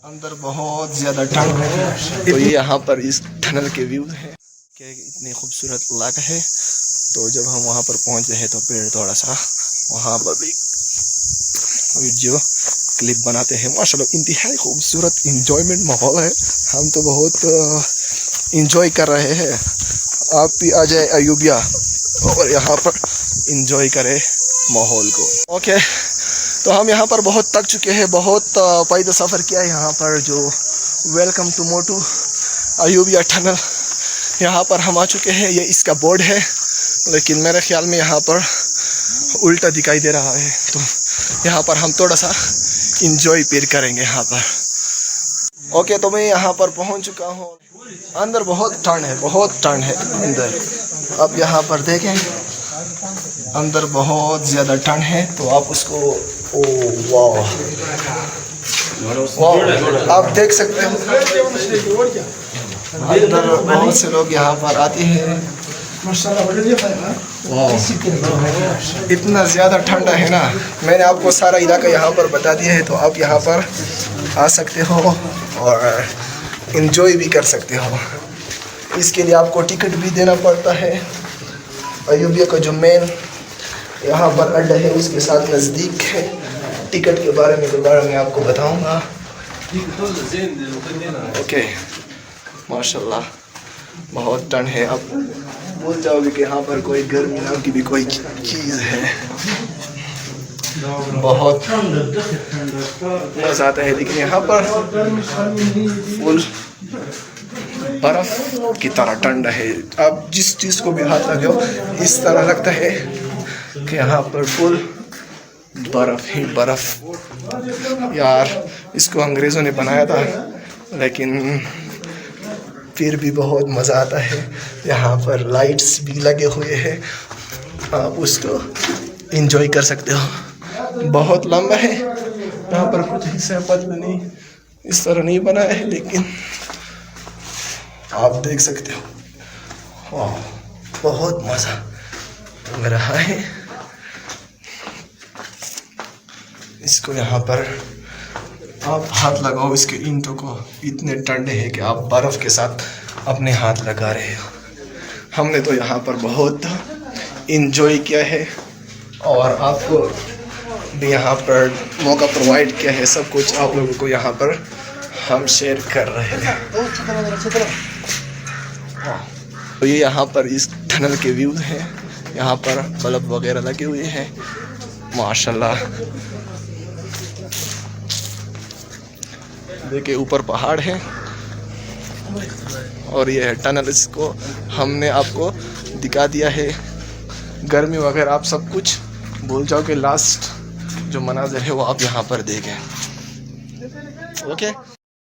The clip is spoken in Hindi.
अंदर बहुत ज़्यादा ठंड है। तो ये यहाँ पर इस टनल के व्यू है कि इतनी खूबसूरत इलाका है। तो जब हम वहाँ पर पहुँचते हैं तो फिर थोड़ा सा वहाँ पर भी वीडियो क्लिप बनाते हैं। माशाल्लाह इंतहाई खूबसूरत इंजॉयमेंट माहौल है। हम तो बहुत इंजॉय कर रहे हैं। आप भी आ जाए अयूबिया और यहाँ पर इंजॉय करें माहौल को। ओके, तो हम यहाँ पर बहुत थक चुके हैं, बहुत पैदल सफ़र किया है यहाँ पर। जो वेलकम टू मोटू अयूबिया टनल, यहाँ पर हम आ चुके हैं। ये इसका बोर्ड है, लेकिन मेरे ख्याल में यहाँ पर उल्टा दिखाई दे रहा है। तो यहाँ पर हम थोड़ा सा इंजॉय फिर करेंगे यहाँ पर। ओके, तो मैं यहाँ पर पहुँच चुका हूँ। अंदर बहुत ठंड है, बहुत ठंड है अंदर। अब यहाँ पर देखें, अंदर बहुत ज़्यादा ठंड है। तो आप उसको, ओ वाह वाह, आप देख सकते हो अंदर बहुत से लोग यहाँ पर आते हैं। इतना ज़्यादा ठंडा है ना। मैंने आपको सारा इलाका यहाँ पर बता दिया है, तो आप यहाँ पर आ सकते हो और इन्जॉय भी कर सकते हो। इसके लिए आपको टिकट भी देना पड़ता है। अयूबिया का जो मेन यहाँ पर अड्डा है उसके साथ नज़दीक है। टिकट के बारे में दोबारा मैं आपको बताऊँगा। ओके, माशाल्लाह बहुत ठंड है। अब बोल जाओगे कि यहाँ पर कोई गर्मी नाम की भी कोई चीज़ है। बहुत मज़ा आता है, लेकिन यहाँ पर फुल बर्फ़ की तरह ठंडा है। आप जिस चीज़ को भी हाथ लगाओ इस तरह लगता है कि यहाँ पर फुल बर्फ़ ही बर्फ़। यार, इसको अंग्रेज़ों ने बनाया था, लेकिन फिर भी बहुत मज़ा आता है। यहाँ पर लाइट्स भी लगे हुए हैं, आप उसको एंजॉय कर सकते हो। बहुत लंबा है, यहाँ पर कुछ हिस्से पतले नहीं, इस तरह नहीं बना है, लेकिन आप देख सकते हो। वाह, बहुत मज़ा लग रहा है। इसको यहाँ पर आप हाथ लगाओ, इसके ईंटों को, इतने ठंडे हैं कि आप बर्फ़ के साथ अपने हाथ लगा रहे हो। हमने तो यहाँ पर बहुत इंजॉय किया है और आपको भी यहाँ पर मौका प्रोवाइड किया है। सब कुछ आप लोगों को यहाँ पर हम शेयर कर रहे हैं। तो ये यहाँ पर इस टनल के व्यू हैं। यहाँ पर बल्ब वगैरह लगे हुए हैं माशाल्लाह। देखिए ऊपर पहाड़ है और ये है टनल। इसको हमने आपको दिखा दिया है। गर्मी वगैरह आप सब कुछ भूल जाओ कि लास्ट जो मनाज़र है वो आप यहाँ पर देखें। ओके।